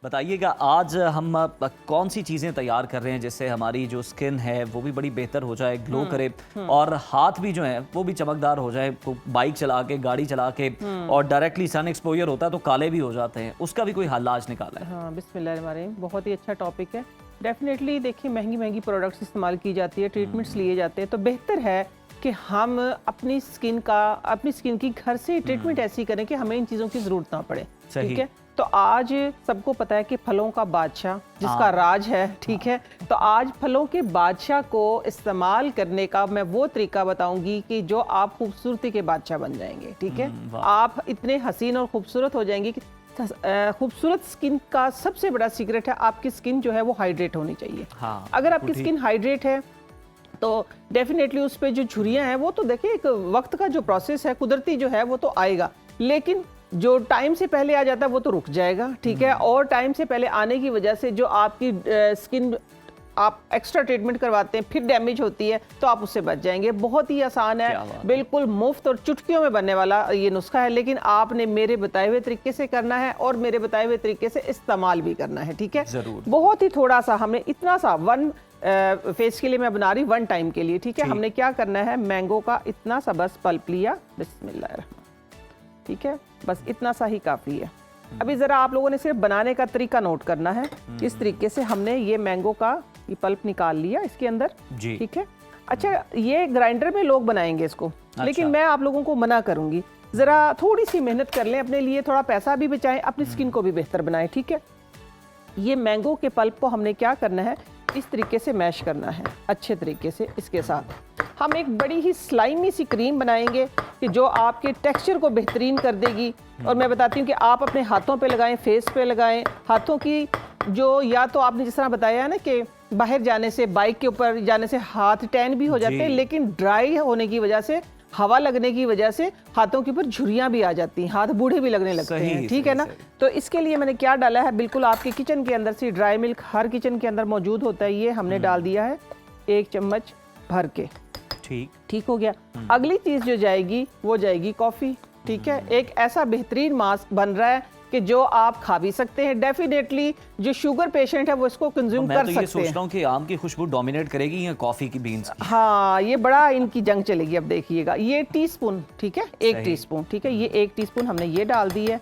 बताइएगा आज हम कौन सी चीज़ें तैयार कर रहे हैं जिससे हमारी जो स्किन है वो भी बड़ी बेहतर हो जाए, ग्लो करे और हाथ भी जो है वो भी चमकदार हो जाए। बाइक चला के, गाड़ी चला के और डायरेक्टली सन एक्सपोजर होता है तो काले भी हो जाते हैं, उसका भी कोई हल आज निकाला है? हाँ, बिस्मिल्लाहिर्रहमानिर्रहीम, बहुत ही अच्छा टॉपिक है। डेफिनेटली देखिए, महंगी महंगी प्रोडक्ट्स इस्तेमाल की जाती है, ट्रीटमेंट्स लिए जाते हैं, तो बेहतर है कि हम अपनी स्किन की घर से ट्रीटमेंट ऐसी करें कि हमें इन चीज़ों की ज़रूरत ना पड़े। ठीक है, तो आज सबको पता है कि फलों का बादशाह जिसका राज है, ठीक है, तो आज फलों के बादशाह को इस्तेमाल करने का मैं वो तरीका बताऊंगी कि जो आप खूबसूरती के बादशाह बन जाएंगे। ठीक है, आप इतने हसीन और खूबसूरत हो जाएंगे कि खूबसूरत स्किन का सबसे बड़ा सीक्रेट है आपकी स्किन जो है वो हाइड्रेट होनी चाहिए। अगर आपकी स्किन हाइड्रेट है तो डेफिनेटली उस पे जो झुर्रियां हैं वो तो देखिए एक वक्त का जो प्रोसेस है कुदरती जो है वो तो आएगा, लेकिन जो टाइम से पहले आ जाता है वो तो रुक जाएगा। ठीक है, और टाइम से पहले आने की वजह से जो आपकी स्किन आप एक्स्ट्रा ट्रीटमेंट करवाते हैं फिर डैमेज होती है तो आप उससे बच जाएंगे। बहुत ही आसान है, बिल्कुल मुफ्त और चुटकियों में बनने वाला ये नुस्खा है, लेकिन आपने मेरे बताए हुए तरीके से करना है और मेरे बताए हुए तरीके से इस्तेमाल भी करना है। ठीक है, जरूर। बहुत ही थोड़ा सा हमने इतना सा फेस के लिए मैं बना रही 1 टाइम के लिए। ठीक है, हमने क्या करना है, मैंगो का इतना सा बस पल्प लिया, बिस्मिल्लाह। ठीक है, बस इतना सा ही काफ़ी है। अभी ज़रा आप लोगों ने सिर्फ बनाने का तरीका नोट करना है। इस तरीके से हमने ये मैंगो का ये पल्प निकाल लिया इसके अंदर। ठीक है, अच्छा ये ग्राइंडर में लोग बनाएंगे इसको, लेकिन मैं आप लोगों को मना करूंगी, ज़रा थोड़ी सी मेहनत कर लें अपने लिए, थोड़ा पैसा भी बचाएं, अपनी स्किन को भी बेहतर बनाएं। ठीक है, ये मैंगो के पल्प को हमने क्या करना है, इस तरीके से मैश करना है अच्छे तरीके से। इसके साथ हम एक बड़ी ही स्लाइमी सी क्रीम बनाएंगे कि जो आपके टेक्सचर को बेहतरीन कर देगी। और मैं बताती हूँ कि आप अपने हाथों पे लगाएं, फेस पे लगाएं। हाथों की जो, या तो आपने जिस तरह बताया है ना कि बाहर जाने से, बाइक के ऊपर जाने से हाथ टैन भी हो जाते हैं, लेकिन ड्राई होने की वजह से, हवा लगने की वजह से हाथों के ऊपर झुर्रियां भी आ जाती हैं, हाथ बूढ़े भी लगने लगते हैं। ठीक है ना, तो इसके लिए मैंने क्या डाला है, बिल्कुल आपके किचन के अंदर से ड्राई मिल्क हर किचन के अंदर मौजूद होता है, ये हमने डाल दिया है 1 चम्मच भर के। ठीक हो गया। अगली चीज जो जाएगी वो जाएगी कॉफी। ठीक है, एक ऐसा बेहतरीन मास्क बन रहा है कि जो आप खा भी सकते हैं। डेफिनेटली जो शुगर पेशेंट है वो इसको कंज्यूम कर सकते हैं। मैं तो ये सोच रहा हूँ कि आम की खुशबू डोमिनेट करेगी या कॉफी की बीन्स की? हाँ, ये बड़ा इनकी जंग चलेगी। अब देखिएगा, ये टीस्पून, ठीक है, 1 टीस्पून, ठीक है, ये 1 टीस्पून हमने ये डाल दी है।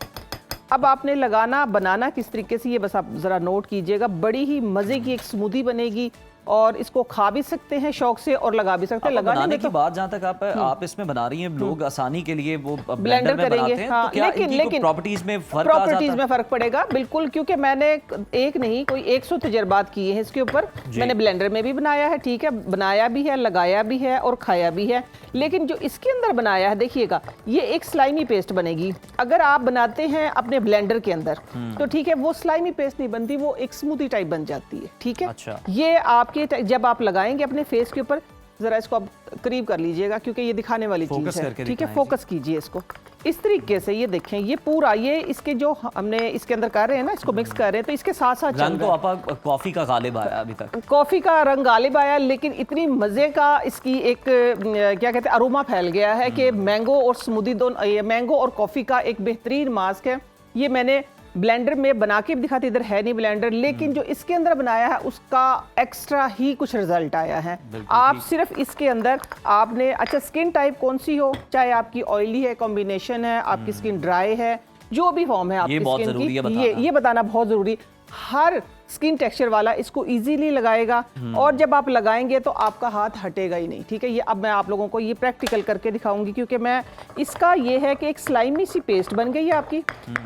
अब आपने लगाना, बनाना किस तरीके से ये बस आप जरा नोट कीजिएगा। बड़ी ही मजे की एक स्मूदी बनेगी और इसको खा भी सकते हैं शौक से और लगा भी सकते हैं। लगाने की बात जहाँ तक आप इसमें बना रही हैं, लोग आसानी के लिए वो ब्लेंडर में करेंगे, हाँ, तो क्या लेकिन प्रॉपर्टीज में फर्क पड़ेगा बिल्कुल, क्योंकि मैंने एक नहीं कोई 100 तजर्बात किए हैं इसके ऊपर। मैंने ब्लेंडर में भी बनाया है, ठीक है, बनाया भी है, लगाया भी है और खाया भी है, लेकिन जो इसके अंदर बनाया है देखिएगा, ये एक स्लाइमी पेस्ट बनेगी। अगर आप बनाते हैं अपने ब्लेंडर के अंदर तो ठीक है, वो स्लाइमी पेस्ट नहीं बनती, वो एक स्मूदी टाइप बन जाती है। ठीक है, अच्छा। ये आपके जब आप लगाएंगे अपने फेस के ऊपर, जरा इसको आप करीब कर लीजिएगा क्योंकि ये दिखाने वाली चीज है। ठीक है, फोकस कीजिए इसको इस तरीके से। ये देखें, ये पूरा ये इसके जो हमने इसके अंदर कर रहे हैं ना, इसको मिक्स कर रहे हैं, तो इसके साथ साथ रंग तो आपका कॉफी का गालिब आया, अभी तक कॉफी का रंग गालिब आया, लेकिन इतनी मजे का इसकी एक क्या कहते हैं अरोमा फैल गया है कि मैंगो और स्मूदी दोनों, मैंगो और कॉफी का एक बेहतरीन मास्क है। ये मैंने ब्लेंडर में बना के भी दिखाती, इधर है नहीं ब्लेंडर, लेकिन जो इसके अंदर बनाया है उसका एक्स्ट्रा ही कुछ रिजल्ट आया है। आप सिर्फ इसके अंदर आपने, अच्छा स्किन टाइप कौन सी हो, चाहे आपकी ऑयली है, कॉम्बिनेशन है, आपकी स्किन ड्राई है, जो भी फॉर्म है आपकी स्किन की, ये बताना बहुत जरूरी। हर स्किन टेक्सचर वाला इसको इजीली लगाएगा और जब आप लगाएंगे तो आपका हाथ हटेगा ही नहीं। ठीक है, ये अब मैं आप लोगों को ये प्रैक्टिकल करके दिखाऊंगी, क्योंकि मैं इसका ये है कि एक स्लाइमी सी पेस्ट बन गई है आपकी।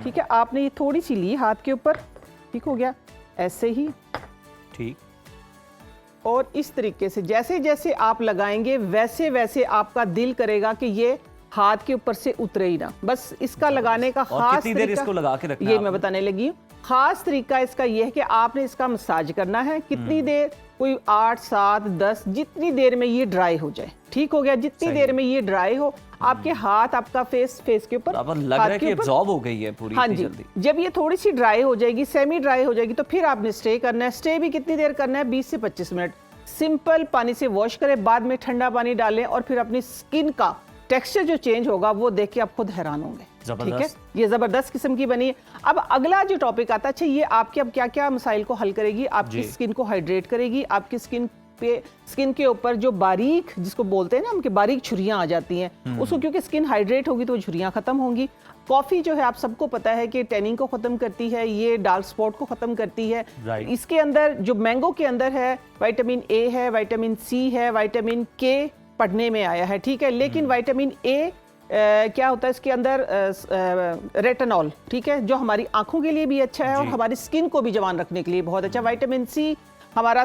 ठीक है, आपने ये थोड़ी सी ली हाथ के ऊपर, ठीक हो गया, ऐसे ही, ठीक, और इस तरीके से जैसे जैसे आप लगाएंगे वैसे वैसे आपका दिल करेगा कि ये हाथ के ऊपर से उतरे ही ना। बस इसका लगाने का खास तरीका, इसको लगा के रखना है, ये मैं बताने लगी हूँ। खास तरीका इसका यह है कि आपने इसका मसाज करना है। कितनी देर, कोई 8, 7, 10, जितनी देर में ये ड्राई हो जाए। ठीक हो गया, जितनी देर में ये ड्राई हो, आपके हाथ, आपका फेस के ऊपर लग रहा है कि एब्जॉर्ब हो गई है पूरी। हाँ जी, जब ये थोड़ी सी ड्राई हो जाएगी, सेमी ड्राई हो जाएगी, तो फिर आपने स्टे करना है। स्टे भी कितनी देर करना है, 20 से 25 मिनट। सिंपल पानी से वॉश करें, बाद में ठंडा पानी डालें और फिर अपनी स्किन का टेक्सचर जो चेंज होगा वो देख के आप खुद हैरान होंगे। ठीक है, जबरदस्त। ये जबरदस्त किस्म की बनी है। अब अगला जो टॉपिक आता है, अच्छा ये आपके अब क्या क्या मसाइल को हल करेगी, आपकी स्किन को हाइड्रेट करेगी, आपकी स्किन के ऊपर जो बारीक, जिसको बोलते हैं ना हम कि बारीक झुर्रियां आ जाती हैं, उसको क्योंकि स्किन हाइड्रेट होगी तो झुर्रियां खत्म होंगी। कॉफी जो है आप सबको पता है कि टैनिंग को खत्म करती है, ये डार्क स्पॉट को खत्म करती है। इसके अंदर जो मैंगो के अंदर है विटामिन ए है, विटामिन सी है, विटामिन के पढ़ने में आया है, ठीक है, लेकिन विटामिन ए क्या होता है इसके अंदर रेटिनॉल, ठीक है, जो हमारी आंखों के लिए भी अच्छा है और हमारी स्किन को भी जवान रखने के लिए बहुत अच्छा। विटामिन सी हमारा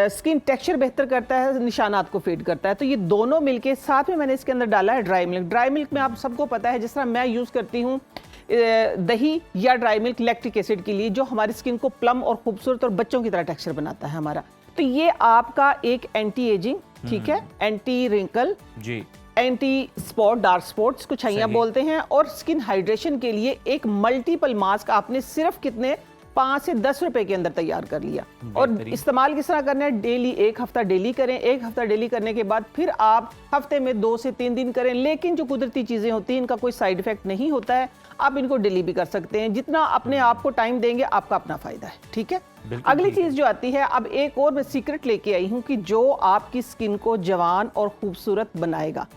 स्किन टेक्सचर बेहतर करता है, निशानात को फेड करता है। तो ये दोनों मिलके, साथ में मैंने इसके अंदर डाला है ड्राई मिल्क। ड्राई मिल्क में आप सबको पता है, जिस तरह मैं यूज़ करती हूँ दही या ड्राई मिल्क लैक्टिक एसिड के लिए, जो हमारी स्किन को प्लम और खूबसूरत और बच्चों की तरह टेक्सचर बनाता है हमारा। तो ये आपका एक एंटी एजिंग, ठीक है, एंटी रिंकल जी, एंटी स्पॉट, डार्क स्पॉट्स को छाइयां बोलते हैं, और स्किन हाइड्रेशन के लिए एक मल्टीपल मास्क आपने सिर्फ कितने 5 से 10 रुपए के अंदर तैयार कर लिया। और इस्तेमाल किस तरह करना है, डेली, एक हफ्ता डेली करें, एक हफ्ता डेली करने के बाद फिर आप हफ्ते में 2 से 3 दिन करें। लेकिन जो कुदरती चीजें होती हैं इनका कोई साइड इफेक्ट नहीं होता है, आप इनको डेली भी कर सकते हैं। जितना अपने आप को टाइम देंगे आपका अपना फायदा है, ठीक है। अगली चीज जो आती है, अब एक और मैं सीक्रेट लेके आई हूँ कि जो आपकी स्किन को जवान और खूबसूरत बनाएगा,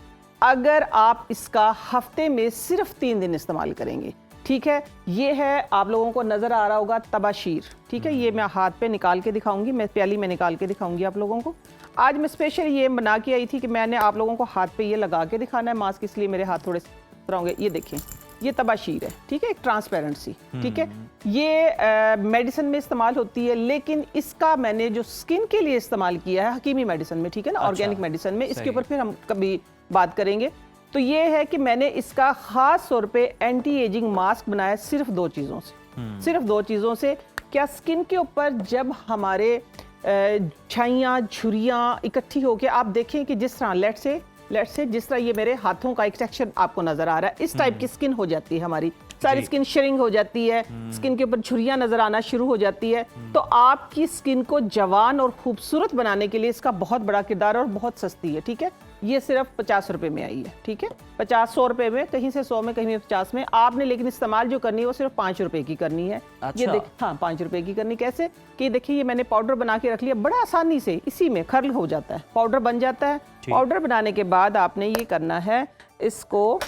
अगर आप इसका हफ्ते में सिर्फ 3 दिन इस्तेमाल करेंगे, ठीक है। ये है, आप लोगों को नजर आ रहा होगा तबाशीर, ठीक है, ये मैं हाथ पे निकाल के दिखाऊंगी, मैं प्याली में निकाल के दिखाऊंगी आप लोगों को। आज मैं स्पेशल ये बना के आई थी कि मैंने आप लोगों को हाथ पे ये लगा के दिखाना है मास्क, इसलिए मेरे हाथ थोड़े तरह होंगे। ये देखें, ये तबाशीर है, ठीक है, एक ट्रांसपेरेंसी, ठीक है। ये मेडिसिन में इस्तेमाल होती है, लेकिन इसका मैंने जो स्किन के लिए इस्तेमाल किया है हकीमी मेडिसिन में, ठीक है ना, ऑर्गेनिक मेडिसिन में, इसके ऊपर फिर हम कभी बात करेंगे। तो ये है कि मैंने इसका खास तौर पे एंटी एजिंग मास्क बनाया सिर्फ 2 चीज़ों से, सिर्फ 2 चीज़ों से। क्या स्किन के ऊपर जब हमारे छाइयाँ, झुर्रियाँ इकट्ठी होकर, आप देखें कि जिस तरह लेट से जिस तरह ये मेरे हाथों का एक टेक्सचर आपको नजर आ रहा है, इस टाइप की स्किन हो जाती है हमारी, सारी स्किन श्रिंक हो जाती है, स्किन के ऊपर झुर्रियाँ नजर आना शुरू हो जाती है। तो आपकी स्किन को जवान और खूबसूरत बनाने के लिए इसका बहुत बड़ा किरदार और बहुत सस्ती है, ठीक है। ये सिर्फ 50 रुपए में आई है, ठीक है, 50-100 रुपए में, कहीं से 100 में, कहीं में 50 में। आपने लेकिन इस्तेमाल जो करनी है वो सिर्फ 5 रुपए की करनी है। अच्छा। ये देख, हाँ 5 रुपए की करनी। कैसे कि देखिए, ये मैंने पाउडर बना के रख लिया, बड़ा आसानी से इसी में खर्ल हो जाता है, पाउडर बन जाता है। पाउडर बनाने के बाद आपने ये करना है, इसको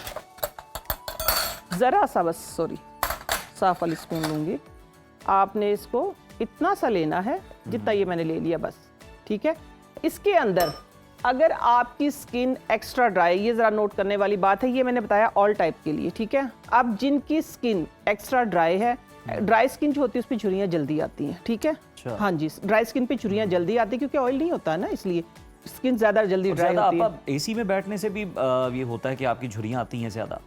जरा सा बस, सॉरी साफ वाली स्पून लूंगी, आपने इसको इतना सा लेना है जितना ये मैंने ले लिया, बस, ठीक है। इसके अंदर अगर आपकी स्किन एक्स्ट्रा ड्राई, ये जरा नोट करने वाली बात है, ये मैंने बताया ऑल टाइप के लिए, ठीक है। अब जिनकी स्किन एक्स्ट्रा ड्राई है, ड्राई स्किन जो होती है उस पर झुर्रियाँ जल्दी आती हैं, ठीक है। हाँ जी, ड्राई स्किन पे झुर्रियाँ जल्दी आती है क्योंकि ऑयल नहीं होता है ना, इसलिए स्किन ज्यादा जल्दी ड्राई होती है। एसी में बैठने से भी ये होता है कि आपकी झुर्रियाँ आती हैं ज्यादा।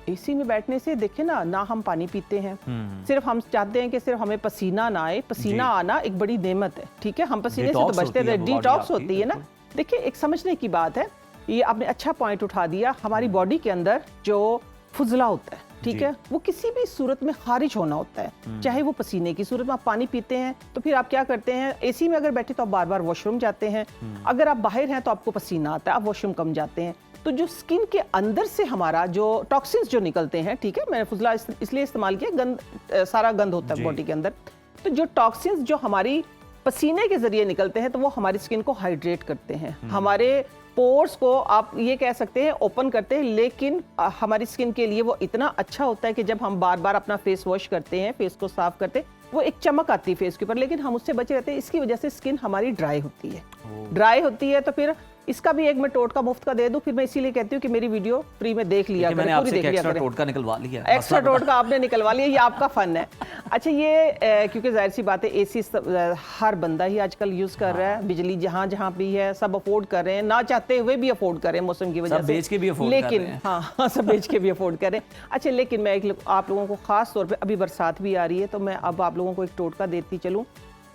एसी में बैठने से देखें ना हम पानी पीते हैं, सिर्फ हम चाहते हैं कि सिर्फ हमें पसीना ना आए। पसीना आना एक बड़ी नेमत है, ठीक है, हम पसीने से तो बचते रहे, डिटॉक्स होती है ना। देखिए, एक समझने की बात है, ये आपने अच्छा पॉइंट उठा दिया। हमारी बॉडी के अंदर जो फुजला होता है, ठीक है, वो किसी भी सूरत में खारिज होना होता है, चाहे वो पसीने की सूरत में। आप पानी पीते हैं तो फिर आप क्या करते हैं, एसी में अगर बैठे तो आप बार बार वॉशरूम जाते हैं, अगर आप बाहर हैं तो आपको पसीना आता है, आप वॉशरूम कम जाते हैं। तो जो स्किन के अंदर से हमारा जो टॉक्सिन्स जो निकलते हैं, ठीक है, मैंने फुजला इसलिए इस्तेमाल किया, गंद सारा गंद होता है बॉडी के अंदर। तो जो टॉक्सिन्स जो हमारी पसीने के जरिए निकलते हैं तो वो हमारी स्किन को हाइड्रेट करते हैं, हमारे पोर्स को आप ये कह सकते हैं ओपन करते हैं। लेकिन हमारी स्किन के लिए वो इतना अच्छा होता है कि जब हम बार बार अपना फेस वॉश करते हैं, फेस को साफ करते हैं, वो एक चमक आती है फेस के ऊपर, लेकिन हम उससे बचे रहते हैं। इसकी वजह से स्किन हमारी ड्राई होती है। ड्राई होती है तो फिर इसका भी एक मैं टोटका मुफ्त का दे दूं, फिर मैं इसीलिए कहती हूँ कि मेरी वीडियो फ्री में देख लिया करें, पूरी देख लिया करें। टोटका निकलवा लिया, एक्स्ट्रा टोटका आपने निकलवा लिया, ये आपका फन है। अच्छा, ये क्योंकि जाहिर सी बात है एसी हर बंदा ही आजकल यूज कर रहा है, बिजली जहाँ जहाँ भी है सब अफोर्ड कर रहे हैं, ना चाहते हुए भी अफोर्ड कर रहे हैं मौसम की वजह से, बेच के भी अफोर्ड लेकिन कर रहे हैं। हाँ, सब बेच के भी अफोर्ड कर रहे हैं। अच्छा, लेकिन मैं आप लोगों को खास तौर पर, अभी बरसात भी आ रही है तो मैं अब आप लोगों को एक टोटका देती चलूँ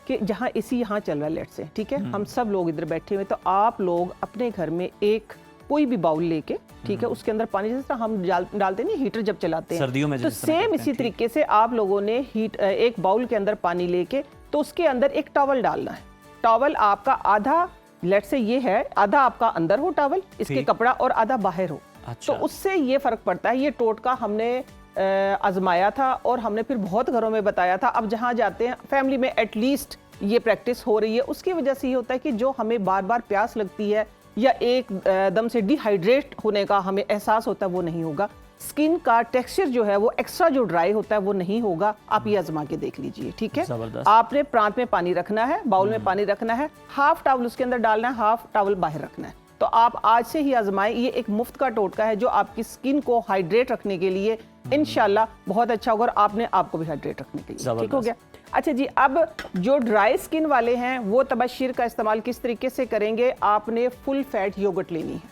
कि जहाँ एसी यहाँ चल रहा है, लेट से, ठीक है, हम सब लोग इधर बैठे हुए, तो आप लोग अपने घर में एक कोई भी बाउल लेके, ठीक है, उसके अंदर पानी, जैसे हम डालते नहीं हीटर जब चलाते हैं सर्दियों में, तो सेम इसी तरीके से आप लोगों ने एक बाउल के अंदर पानी लेके, तो उसके अंदर एक टॉवल डालना है। टॉवल आपका आधा, लेट से ये है, आधा आपका अंदर हो टॉवल, इसके कपड़ा, और आधा बाहर हो, अच्छा। तो उससे ये फर्क पड़ता है। ये टोटका हमने आजमाया था और हमने फिर बहुत घरों में बताया था। अब जहाँ जाते हैं फैमिली में एटलीस्ट ये प्रैक्टिस हो रही है, उसकी वजह से ये होता है कि जो हमें बार बार प्यास लगती है या एक दम से डिहाइड्रेट होने का हमें एहसास होता है, वो नहीं होगा। स्किन का टेक्सचर जो है वो एक्स्ट्रा जो ड्राई होता है वो नहीं होगा। आप ये आजमा के देख लीजिए, ठीक है। जबरदस्त। आपने प्रांत में पानी रखना है, बाउल में पानी रखना है, हाफ टावल उसके अंदर डालना है, हाफ टावल बाहर रखना है। तो आप आज से ही आजमाएं। ये एक मुफ्त का टोटका है जो आपकी स्किन को हाइड्रेट रखने के लिए इंशाल्लाह बहुत अच्छा होगा और आपने आपको भी हाइड्रेट रखने के लिए, ठीक हो गया। अच्छा जी, अब जो ड्राई स्किन वाले हैं वो तबशीर का इस्तेमाल किस तरीके से करेंगे? आपने फुल फैट योगर्ट लेनी है,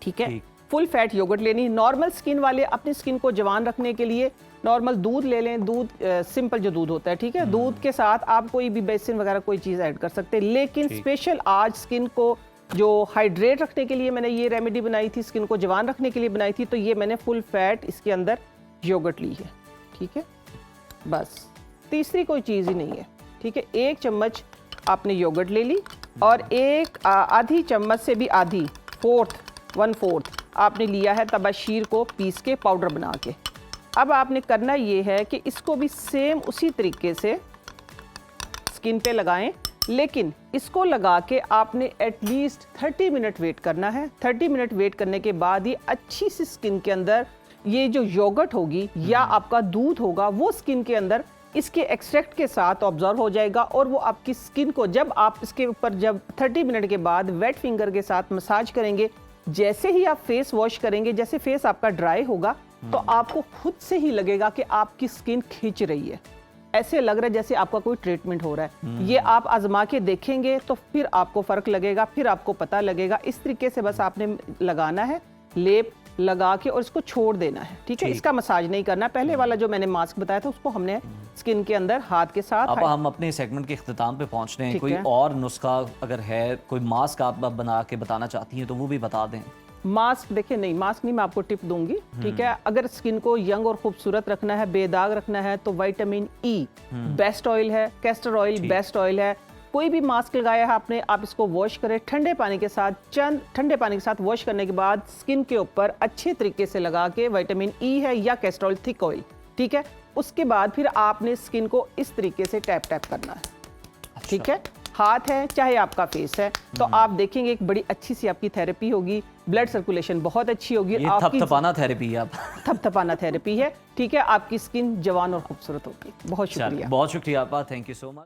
ठीक है। फुल फैट योगर्ट लेनी। नॉर्मल स्किन वाले अपनी स्किन को जवान रखने के लिए नॉर्मल दूध ले लें, दूध सिंपल जो दूध होता है, ठीक है। दूध के साथ आप कोई भी बेसिन वगैरह कोई चीज़ ऐड कर सकते हैं, लेकिन स्पेशल आज स्किन को जो हाइड्रेट रखने के लिए मैंने ये रेमेडी बनाई थी, स्किन को जवान रखने के लिए बनाई थी, तो ये मैंने फुल फैट इसके अंदर योगर्ट ली है, ठीक है। बस तीसरी कोई चीज़ ही नहीं है, ठीक है। 1 चम्मच आपने योगर्ट ले ली और एक आधी चम्मच से भी आधी, 1/4 आपने लिया है तबशीर को पीस के पाउडर बना के। अब आपने करना ये है कि इसको भी सेम उसी तरीके से स्किन पे लगाएं, लेकिन इसको लगा के आपने एटलीस्ट 30 मिनट वेट करना है। 30 मिनट वेट करने के बाद ही अच्छी सी स्किन के अंदर ये जो योगर्ट होगी या आपका दूध होगा वो स्किन के अंदर इसके एक्सट्रैक्ट के साथ ऑब्जर्व हो जाएगा और वो आपकी स्किन को जब आप इसके ऊपर जब 30 मिनट के बाद वेट फिंगर के साथ मसाज करेंगे, जैसे ही आप फेस वॉश करेंगे, जैसे फेस आपका ड्राई होगा तो आपको खुद से ही लगेगा कि आपकी स्किन खींच रही है। ऐसे लग रहा है जैसे आपका कोई ट्रीटमेंट हो रहा है। ये आप आजमा के देखेंगे तो फिर आपको फर्क लगेगा, फिर आपको पता लगेगा। इस तरीके से बस आपने लगाना है, लेप लगा के और इसको छोड़ देना है, ठीक है। इसका मसाज नहीं करना। पहले वाला जो मैंने मास्क बताया था उसको हमने स्किन के अंदर हाथ के साथ। अब हम अपने सेगमेंट के इख्तिताम पे पहुंच रहे हैं। कोई है। और नुस्खा अगर है, कोई मास्क आप बना के बताना चाहती हैं तो वो भी बता दें। मास्क देखिए, नहीं मास्क नहीं, मैं आपको टिप दूंगी, ठीक है। अगर स्किन को यंग और खूबसूरत रखना है, बेदाग रखना है, तो विटामिन ई बेस्ट ऑयल है, कैस्टर ऑयल बेस्ट ऑयल है। कोई भी मास्क लगाया है आपने, आप इसको वॉश करें ठंडे पानी के साथ, चंद ठंडे पानी के साथ वॉश करने के बाद स्किन के ऊपर अच्छे तरीके से लगा के, विटामिन ई है या कैस्टर ऑयल थिक ऑयल, ठीक है। उसके बाद फिर आपने स्किन को इस तरीके से टैप टैप करना है, ठीक है। हाथ है चाहे आपका फेस है, तो आप देखेंगे एक बड़ी अच्छी सी आपकी थेरेपी होगी, ब्लड सर्कुलेशन बहुत अच्छी होगी। ये थपथपाना थेरेपी है। थपथपाना थेरेपी है, ठीक है। आपकी स्किन जवान और खूबसूरत होगी। बहुत शुक्रिया। बहुत शुक्रिया आपका, थैंक यू सो मच।